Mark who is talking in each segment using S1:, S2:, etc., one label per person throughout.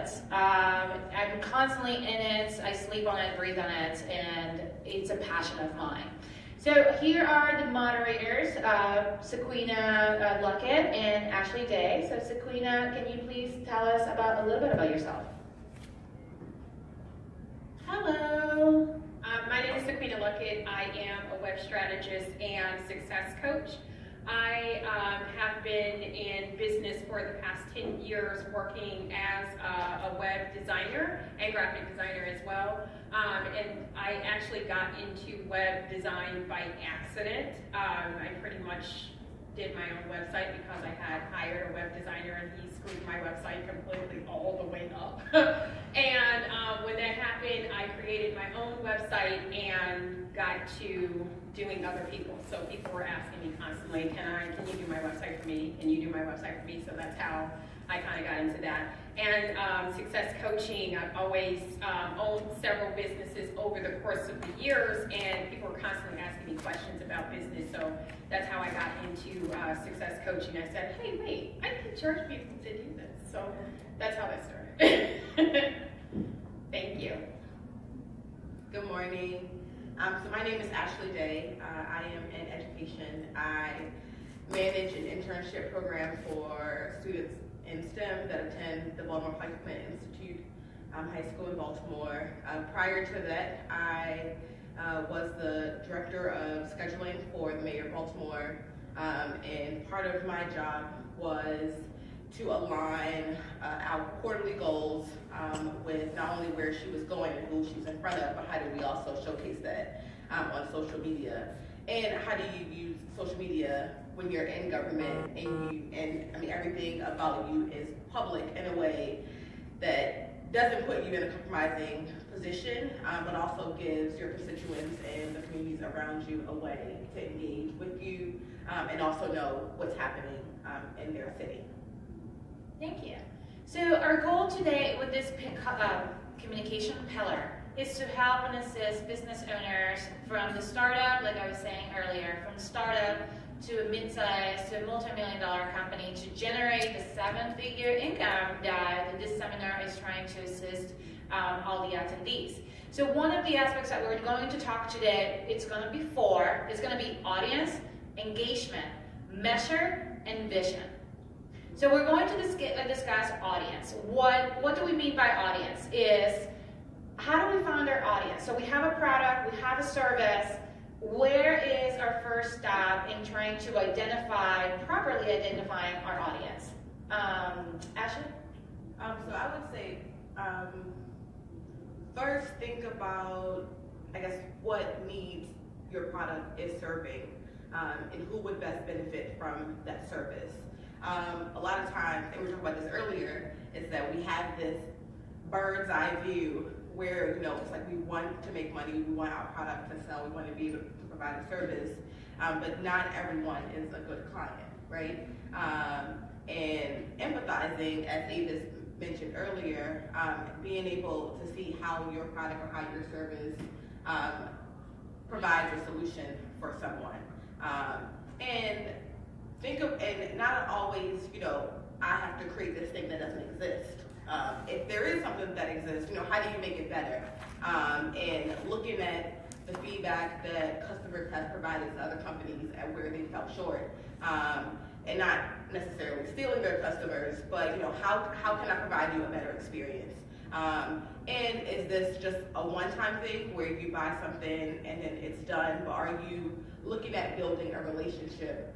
S1: it. I'm constantly in it. I sleep on it, breathe on it, and it's a passion of mine. So here are the moderators, Sequina Luckett and Ashley Day. So Sequina, can you please tell us a little bit about yourself?
S2: Hello. My name is Sequina Luckett. I am a web strategist and success coach. I have been in business for the past 10 years working as a web designer and graphic designer as well. And I actually got into web design by accident. I pretty much did my own website because I had hired a web designer and he screwed my website completely all the way up. And when that happened, I created my own website and got to doing other people. So people were asking me constantly, can you do my website for me? Can you do my website for me? So that's how I kind of got into that. And success coaching, I've always owned several businesses over the course of the years, and people were constantly asking me questions about business. So that's how I got into success coaching. I said, hey, wait, I can charge people to do this. So that's how that started. Thank you.
S3: Good morning. So my name is Ashley Day. I am in education. I manage an internship program for students in STEM that attend the Baltimore Pike Institute High School in Baltimore. Prior to that, I was the director of scheduling for the mayor of Baltimore, and part of my job was to align our quarterly goals with not only where she was going and who she was in front of, but how do we also showcase that on social media, and how do you use social media when you're in government and everything about you is public in a way that doesn't put you in a compromising position, but also gives your constituents and the communities around you a way to engage with you and also know what's happening in their city.
S1: Thank you. So our goal today with this communication pillar is to help and assist business owners from the startup, like I was saying earlier, from startup to a mid-sized to a multi-million-dollar company to generate the 7-figure income that this seminar is trying to assist all the attendees. So one of the aspects that we're going to talk today, it's going to be audience, engagement, measure, and vision. So we're going to discuss audience. What do we mean by audience? Is how do we find our audience? So we have a product, we have a service. Where is our first step in trying to properly identifying our audience? Ashley?
S3: So I would say, first think about, what needs your product is serving, and who would best benefit from that service. A lot of times, and we were talking about this earlier, is that we have this bird's eye view where, it's like we want to make money, we want our product to sell, we want to be able to provide a service, but not everyone is a good client, right? And empathizing, as Davis mentioned earlier, being able to see how your product or how your service provides a solution for someone. And not always, I have to create this thing that doesn't exist. If there is something that exists, how do you make it better? And looking at the feedback that customers have provided to other companies and where they fell short, and not necessarily stealing their customers, but how can I provide you a better experience? And is this just a one-time thing where you buy something and then it's done, but are you looking at building a relationship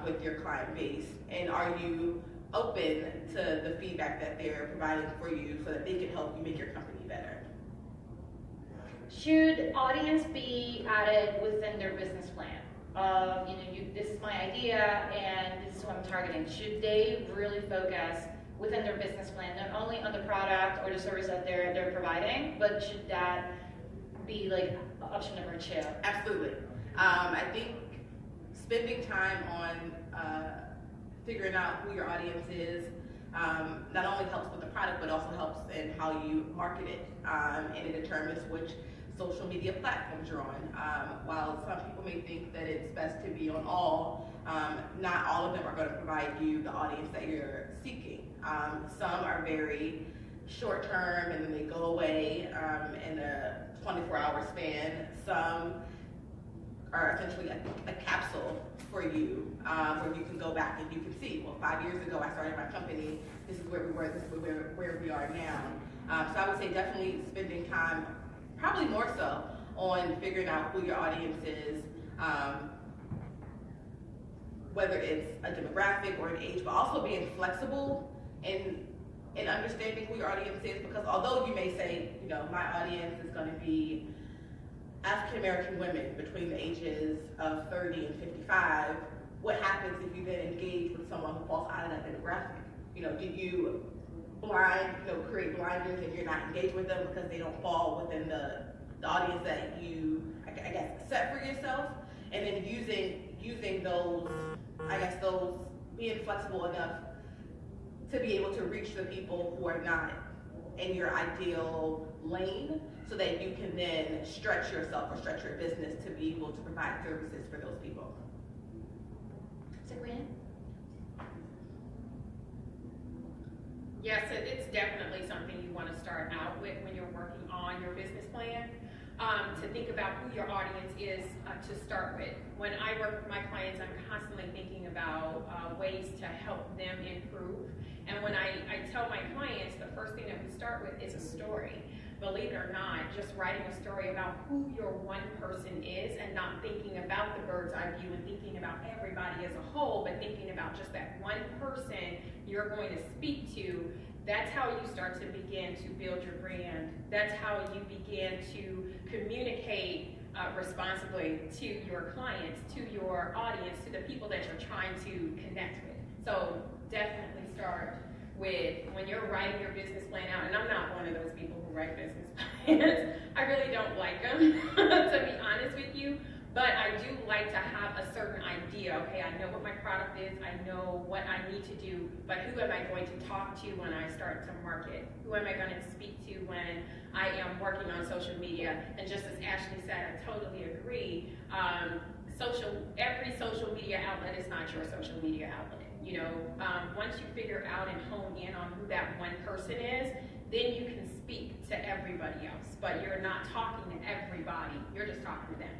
S3: with your client base, and are you open to the feedback that they're providing for you so that they can help you make your company better?
S1: Should audience be added within their business plan? This is my idea and this is what I'm targeting. Should they really focus within their business plan, not only on the product or the service that they're providing, but should that be like option number 2?
S3: Absolutely. I think spending time on figuring out who your audience is not only helps with the product, but also helps in how you market it, and it determines which social media platforms you're on. While some people may think that it's best to be on all, not all of them are going to provide you the audience that you're seeking. Some are very short term and then they go away in a 24-hour span. Some are essentially a capsule for you, where you can go back and you can see, well, 5 years ago I started my company, this is where we were, this is where we are now. So I would say definitely spending time, probably more so, on figuring out who your audience is, whether it's a demographic or an age, but also being flexible in understanding who your audience is, because although you may say, you know, my audience is going to be African American women between the ages of 30 and 55, what happens if you then engage with someone who falls out of that demographic? You know, do you create blinders and you're not engaged with them because they don't fall within the audience that you, I guess, set for yourself? And then using those, being flexible enough to be able to reach the people who are not in your ideal lane, so that you can then stretch yourself or stretch your business to be able to provide services for those people.
S1: Sabrina?
S2: Yes, it's definitely something you want to start out with when you're working on your business plan, to think about who your audience is to start with. When I work with my clients, I'm constantly thinking about ways to help them improve. And when I tell my clients, the first thing that we start with is a story. Believe it or not, just writing a story about who your one person is and not thinking about the bird's eye view and thinking about everybody as a whole, but thinking about just that one person you're going to speak to. That's how you start to begin to build your brand. That's how you begin to communicate responsibly to your clients, to your audience, to the people that you're trying to connect with. So definitely start with, when you're writing your business plan out, and I'm not one of those people who write business plans. I really don't like them, to be honest with you. But I do like to have a certain idea. Okay, I know what my product is, I know what I need to do, but who am I going to talk to when I start to market? Who am I going to speak to when I am working on social media? And just as Ashley said, I totally agree. Every social media outlet is not your social media outlet. You know, once you figure out and hone in on who that one person is, then you can speak to everybody else. But you're not talking to everybody, you're just talking to them.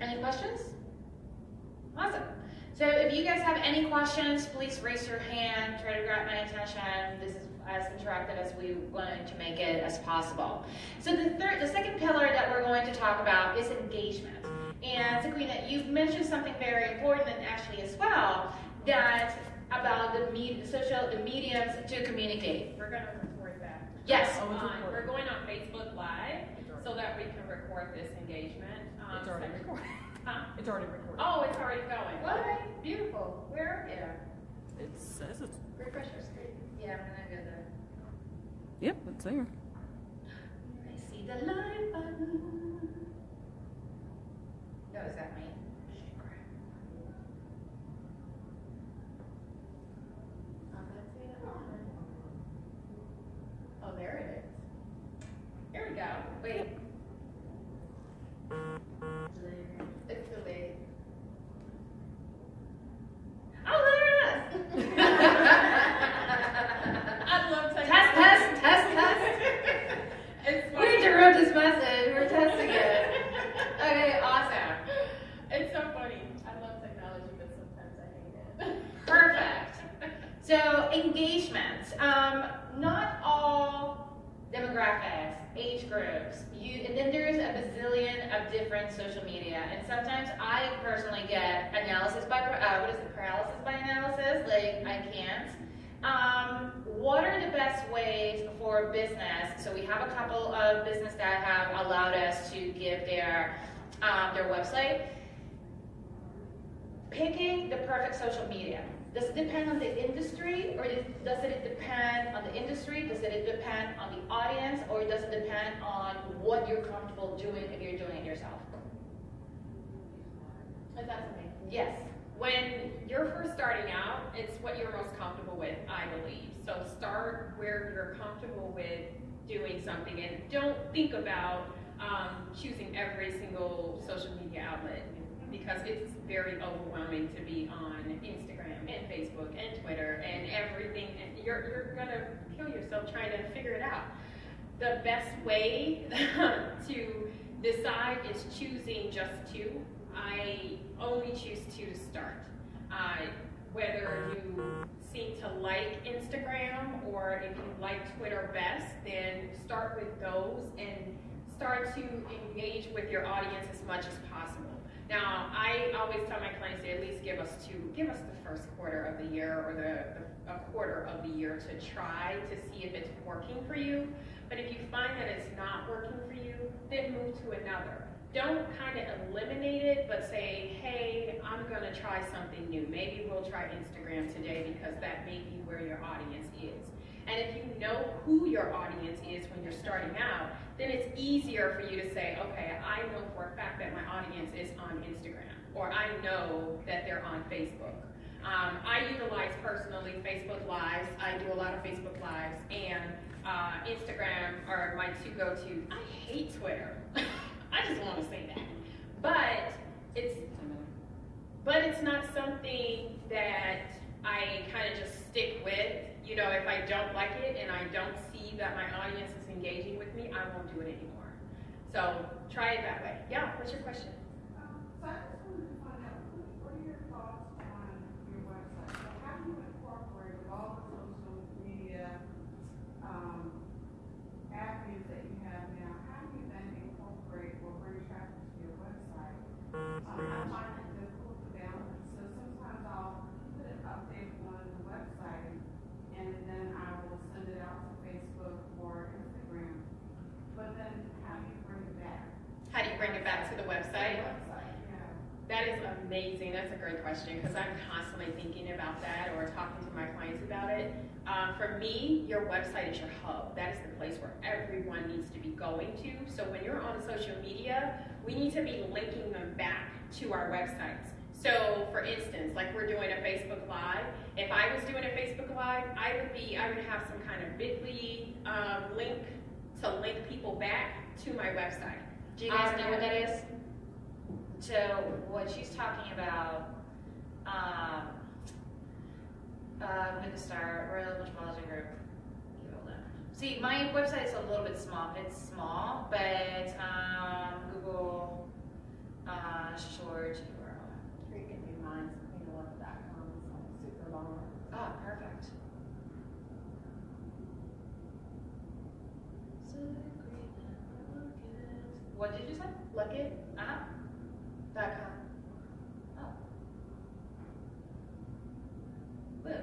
S1: Any questions? Awesome. So if you guys have any questions, please raise your hand, try to grab my attention. This is as interactive as we wanted to make it as possible. So the second pillar that we're going to talk about is engagement. And Sabrina, you've mentioned something very important, and Ashley as well, that about the mediums to communicate.
S2: We're going to record that.
S1: Yes.
S2: We're going on Facebook Live so that we can record this engagement.
S4: It's already recorded.
S2: Huh?
S4: It's already recorded.
S2: Oh, it's already going.
S1: What?
S2: Beautiful. Where? Yeah.
S4: It says it's.
S2: Refresh your screen.
S1: Yeah, I'm gonna go there.
S4: Yep, it's there.
S1: I see the live button. No, is that me?
S2: Oh, there it is. Here we go.
S1: Wait.
S2: It's delayed.
S1: Oh, there it is!
S2: I love technology.
S1: Test.
S2: It's
S1: We
S2: funny.
S1: interrupt this message. We're testing it. Okay, awesome.
S2: It's so funny. I love technology, but sometimes I hate it.
S1: Perfect. So engagement. Not all demographics, age groups. And then there's a bazillion of different social media. And sometimes I personally get paralysis by analysis. Like, I can't. What are the best ways for business? So we have a couple of businesses that have allowed us to give their website. Picking the perfect social media. Does it depend on the industry, or does it depend on the industry? Does it depend on the audience, or does it depend on what you're comfortable doing if you're doing it yourself?
S2: Is that something?
S1: Yes.
S2: When you're first starting out, it's what you're most comfortable with, I believe. So start where you're comfortable with doing something, and don't think about choosing every single social media outlet, because it's very overwhelming to be on Instagram and Facebook and Twitter and everything, and you're gonna kill yourself trying to figure it out. The best way to decide is choosing just two. I only choose two to start. Whether you seem to like Instagram or if you like Twitter best, then start with those and start to engage with your audience as much as possible. Now, I always tell my clients to at least give us the first quarter of the year or a quarter of the year to try to see if it's working for you. But if you find that it's not working for you, then move to another. Don't kind of eliminate it, but say, hey, I'm gonna try something new. Maybe we'll try Instagram today because that may be where your audience is. And if you know who your audience is when you're starting out, then it's easier for you to say, okay, I know for a fact that my audience is on Instagram, or I know that they're on Facebook. I utilize personally Facebook Lives. I do a lot of Facebook Lives, and Instagram are my two go-to. I hate Twitter. I just want to say that. But it's not something that I kind of just stick with. You know, if I don't like it and I don't see that my audience is engaging with me, I won't do it anymore. So try it that way. Yeah, what's your question?
S5: So I just wanted to find out, what are your thoughts on your website? So how do you incorporate with all the social media avenues that you have now, how do you then incorporate or bring traffic to your website? I find it difficult to balance. So sometimes I'll put an update on the website and then I will send it out to Facebook or Instagram. But then how do you bring it back?
S2: How do you bring it back to the website?
S5: Yeah.
S2: That is amazing. That's a great question because I'm constantly thinking about that or talking to my clients about it. For me, your website is your hub. That is the place where everyone needs to be going to. So when you're on social media, we need to be linking them back to our websites. So for instance, like we're doing a Facebook Live. If I was doing a Facebook Live, I would have some kind of bit.ly link to link people back to my website.
S1: Do you guys know what that is? So what she's talking about, I'm gonna start, we're a metropolitan group. See, my website is a little bit small. It's small, but Google short URL.
S5: You can do mine, panelist.com, it's super long.
S1: Ah, perfect. What did you say?
S2: Lookit.com.
S1: Oh. Woo.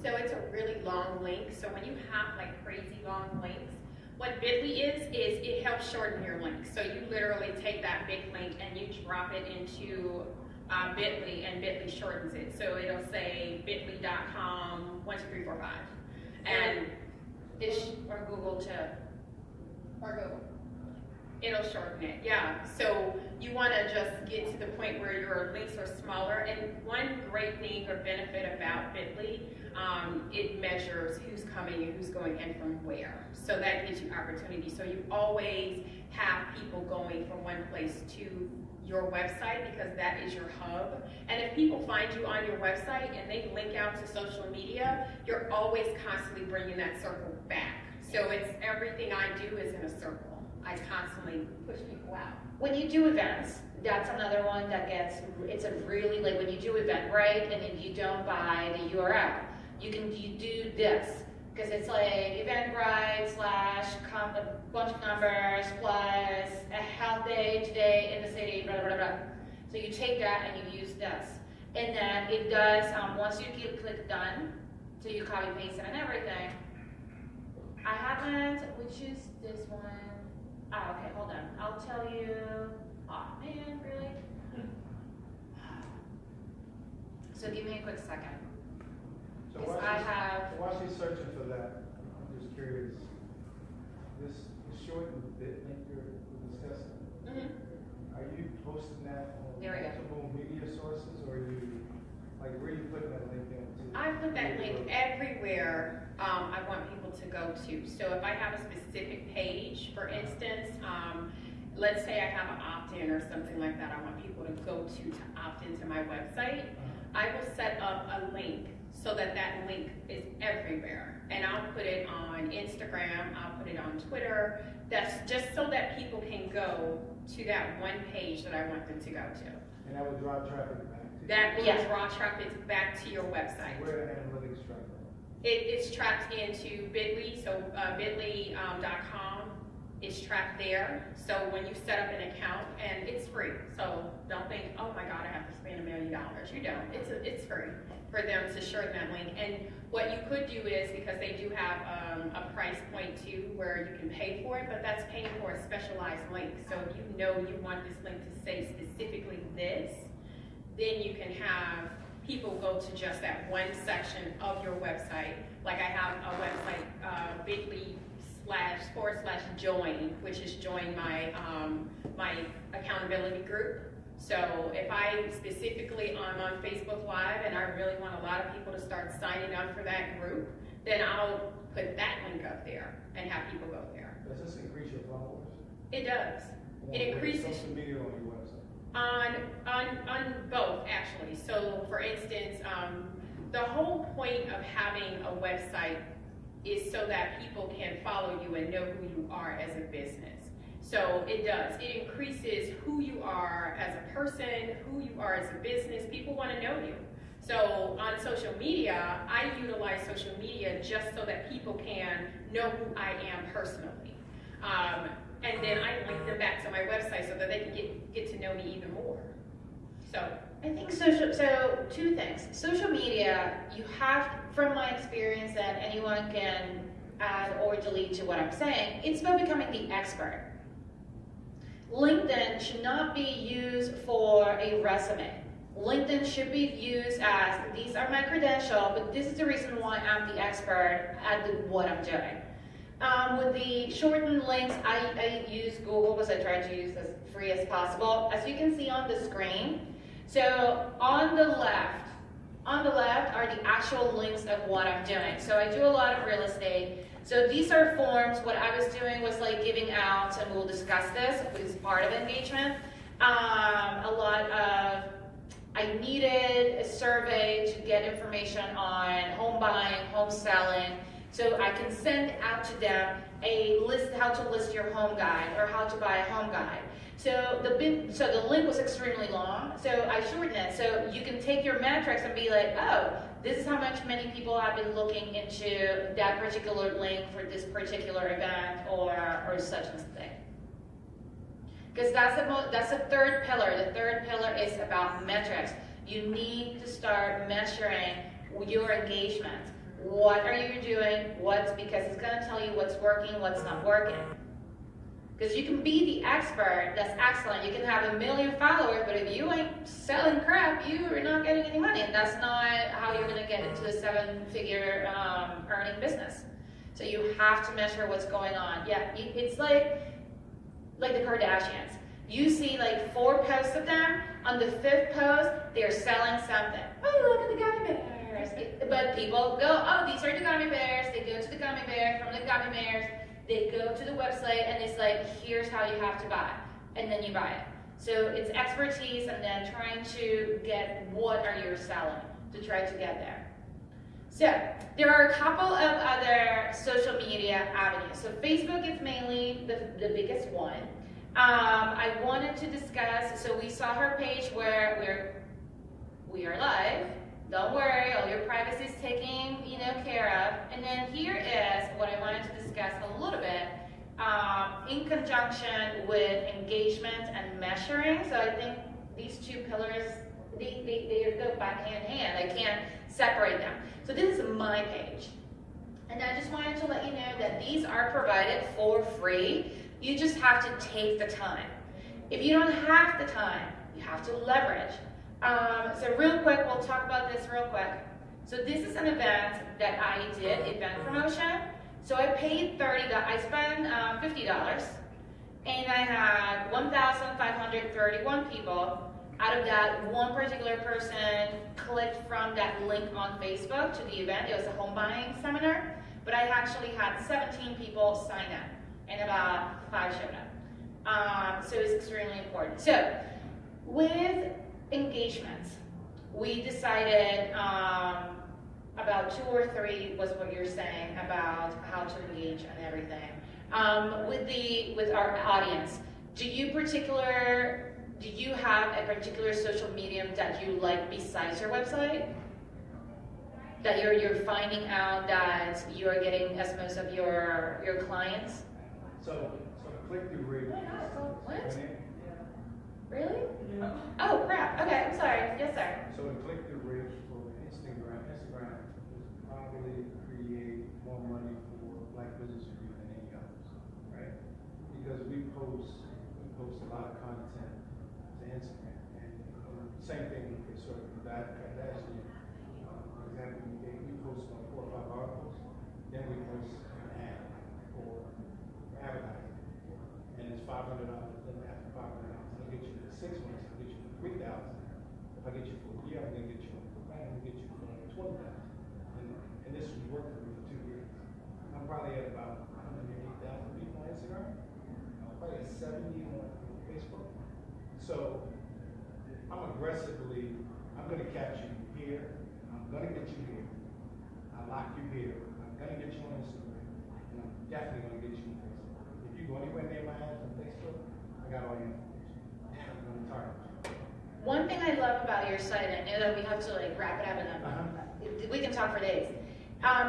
S2: So it's a really long link. So when you have like crazy long links, what bit.ly is it helps shorten your link. So you literally take that big link and you drop it into bit.ly and bit.ly shortens it. So it'll say bit.ly.com 12345. And
S1: Or Google too.
S2: or Google. It'll shorten it, yeah. So you want to just get to the point where your links are smaller. And one great thing or benefit about bit.ly, it measures who's coming and who's going in from where. So that gives you opportunity. So you always have people going from one place to your website because that is your hub. And if people find you on your website and they link out to social media, you're always constantly bringing that circle back. So it's everything I do is in a circle. I constantly push people out.
S1: When you do events, that's another one that it's a really, like when you do Eventbrite and if you don't buy the URL, you do this. Because it's like Eventbrite / a bunch of numbers plus a health day today in the city, blah, blah, blah, blah. So you take that and you use this. And then it does, once you click done, so you copy paste it and everything. I haven't, which is this one. Oh, okay, hold on. I'll tell you. Oh man, really? So give me a quick second.
S6: So
S1: Because I have.
S6: while she's searching for that, I'm just curious. This shortened bit link you're discussing, are you posting that on
S1: There we go.
S6: multiple media sources, or are you, like, where are you putting that link into?
S2: I put that link everywhere I want people to go to. So if I have a specific page, for instance, let's say I have an opt-in or something like that, I want people to go to opt into my website, I will set up a link so that that link is everywhere. And I'll put it on Instagram, I'll put it on Twitter. That's just so that people can go to that one page that I want them to go to.
S6: And that would drive traffic back to you?
S2: That will draw traffic back to your website.
S6: Where the analytics track that?
S2: It's tracked into Bitly, so bit.ly.com. It's tracked there. So when you set up an account, and it's free, so don't think, oh my God, I have to spend $1 million. You don't. It's free for them to share that link. And what you could do is, because they do have a price point too, where you can pay for it, but that's paying for a specialized link. So if you know you want this link to say specifically this, then you can have people go to just that one section of your website. Like I have a website, bit.ly/join, which is join my my accountability group. So if I specifically am on Facebook Live and I really want a lot of people to start signing up for that group, then I'll put that link up there and have people go there.
S6: Does this increase your followers?
S2: It does. It increases.
S6: Social media on your website?
S2: On both, actually. So for instance, the whole point of having a website is so that people can follow you and know who you are as a business. So it does. It increases who you are as a person, who you are as a business. People want to know you. So on social media, I utilize social media just so that people can know who I am personally. And then I link them back to my website so that they can get to know me even more. So
S1: I think so two things. Social media, you have, from my experience, and anyone can add or delete to what I'm saying, it's about becoming the expert. LinkedIn should not be used for a resume. LinkedIn should be used as, these are my credentials, but this is the reason why I'm the expert at what I'm doing. With the shortened links, I use Google because I try to use as free as possible. As you can see on the screen, so on the left are the actual links of what I'm doing. So I do a lot of real estate. So these are forms. What I was doing was like giving out, and we'll discuss this, which is part of engagement. A lot of, I needed a survey to get information on home buying, home selling, so I can send out to them a list, how to list your home guide or how to buy a home guide. So the link was extremely long, so I shortened it. So you can take your metrics and be like, oh, this is how much many people have been looking into that particular link for this particular event or such and thing. Because that's the third pillar. The third pillar is about metrics. You need to start measuring your engagement. What are you doing? Because it's going to tell you what's working, what's not working. Because you can be the expert, that's excellent. You can have 1 million followers, but if you ain't selling crap, you are not getting any money. And that's not how you're going to get into a 7-figure earning business. So you have to measure what's going on. Yeah, it's like the Kardashians. You see like 4 posts of them. On the 5th post, they're selling something. Oh, look at the gummy bears. But people go, oh, these are the gummy bears. They go to the gummy bears. From the gummy bears, they go to the website, and it's like, here's how you have to buy. And then you buy it. So it's expertise and then trying to get what are you selling to try to get there. So there are a couple of other social media avenues. So Facebook is mainly the biggest one. I wanted to discuss, so we saw her page where we are live. Don't worry, all your privacy is taken care of. And then here is what I wanted to discuss a little bit in conjunction with engagement and measuring. So I think these two pillars, they go back hand in hand. I can't separate them. So this is my page. And I just wanted to let you know that these are provided for free. You just have to take the time. If you don't have the time, you have to leverage. So real quick, we'll talk about this real quick. So this is an event that I did, event promotion. So I paid $30, I spent $50, and I had 1,531 people. Out of that, one particular person clicked from that link on Facebook to the event. It was a home buying seminar, but I actually had 17 people sign up, and about 5 showed up. So it's extremely important. So with engagements, we decided about 2 or 3 was what you're saying about how to engage and everything. With our audience, do you have a particular social medium that you like besides your website? That you're finding out that you are getting as most of your clients?
S6: So click-through rate.
S1: What? Really? Oh crap. Okay, I'm sorry. Yes, sir.
S6: So the click-through rate for Instagram is probably create more money for Black business review than any others, right? Because we post a lot of content to Instagram, and same thing with sort of that last year. For example, we post about 4 or 5 articles, then we post an ad for advertising, and it's $500. Then after $500, I'll get you for 6 months. I'll get you for $3,000. If I get you for a year, I'm gonna get you for $20,000. And this was working for me for 2 years. I'm probably at about 180,000 people on Instagram. Probably at 70 on Facebook. So I'm gonna catch you here. I'm gonna get you here. I lock you here. I'm gonna get you on Instagram. And I'm definitely gonna get you on Facebook. If you go anywhere near my ads on Facebook, I got all your information. And I'm gonna target you.
S1: One thing I love about your site, I know that we have to like wrap it up, and we can talk for days.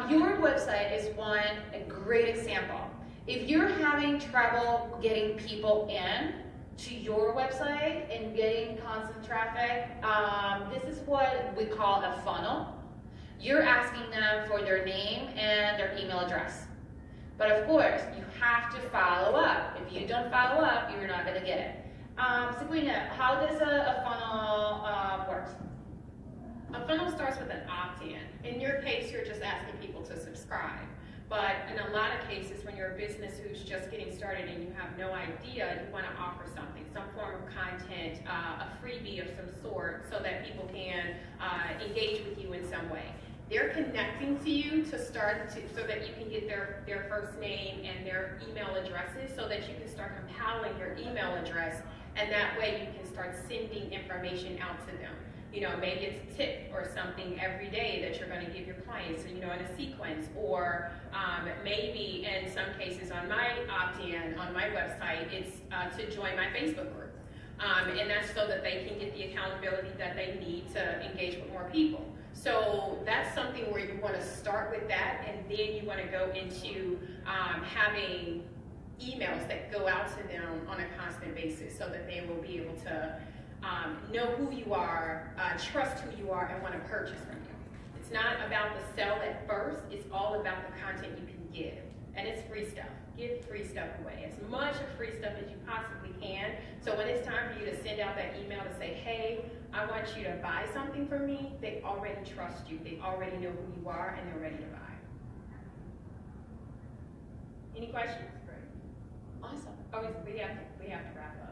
S1: Your website is a great example. If you're having trouble getting people in to your website and getting constant traffic, this is what we call a funnel. You're asking them for their name and their email address. But of course, you have to follow up. If you don't follow up, you're not going to get it. Sabrina, how does a funnel work?
S2: A funnel starts with an opt-in. In your case, you're just asking people to subscribe. But in a lot of cases, when you're a business who's just getting started and you have no idea, you want to offer something, some form of content, a freebie of some sort, so that people can engage with you in some way. They're connecting to you so that you can get their first name and their email addresses, so that you can start compiling your email address, and that way you can start sending information out to them. You know, maybe it's a tip or something every day that you're going to give your clients, you know, in a sequence, or maybe in some cases on my opt-in on my website, it's to join my Facebook group. And that's so that they can get the accountability that they need to engage with more people. So that's something where you want to start with that, and then you want to go into having emails that go out to them on a constant basis, so that they will be able to know who you are, trust who you are, and want to purchase from you. It's not about the sell at first, it's all about the content you can give. And it's free stuff. Give free stuff away. As much of free stuff as you possibly can. So when it's time for you to send out that email to say, hey, I want you to buy something from me, they already trust you. They already know who you are, and they're ready to buy. Any questions?
S1: Awesome.
S2: Oh, we have to wrap up.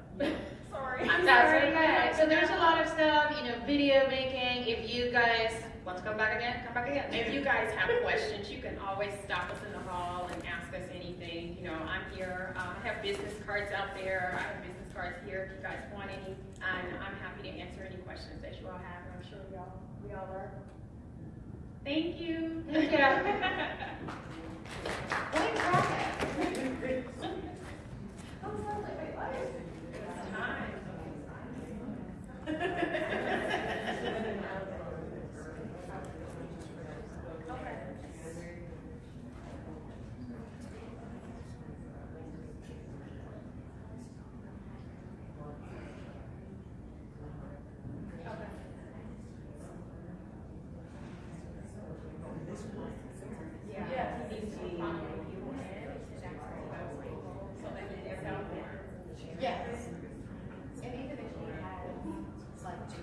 S2: Sorry.
S1: I'm sorry. Okay. So there's a lot of stuff, you know, video making. If you guys want to come back again, come back again.
S2: If you guys have questions, you can always stop us in the hall and ask us anything. You know, I'm here. I have business cards out there. I have business cards here if you guys want any. And I'm happy to answer any questions that you all have. And I'm sure we all are. Thank you.
S1: Thank you. What happened? I was like, wait, what?
S2: It's time.
S1: Yes. And even if you have like 2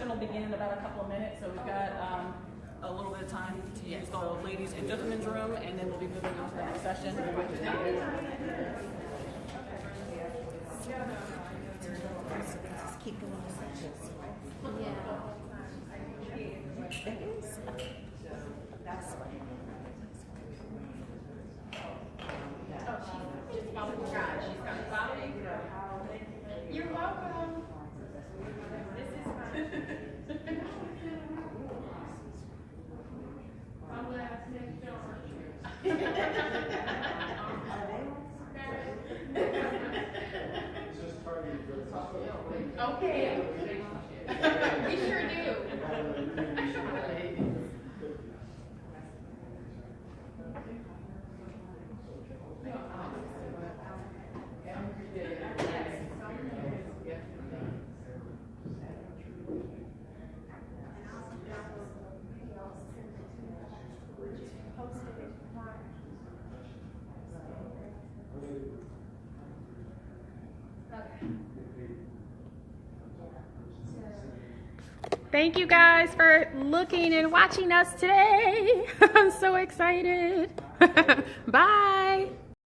S4: session will begin in about a couple of minutes, so we've got a little bit of time to use the ladies and gentlemen's room, and then we'll be moving on to the next session.
S7: Keep going to sections. It is. That's
S2: You're welcome. This is fun. Okay. We sure do. Thank you guys for looking and watching us today. I'm so excited. Bye.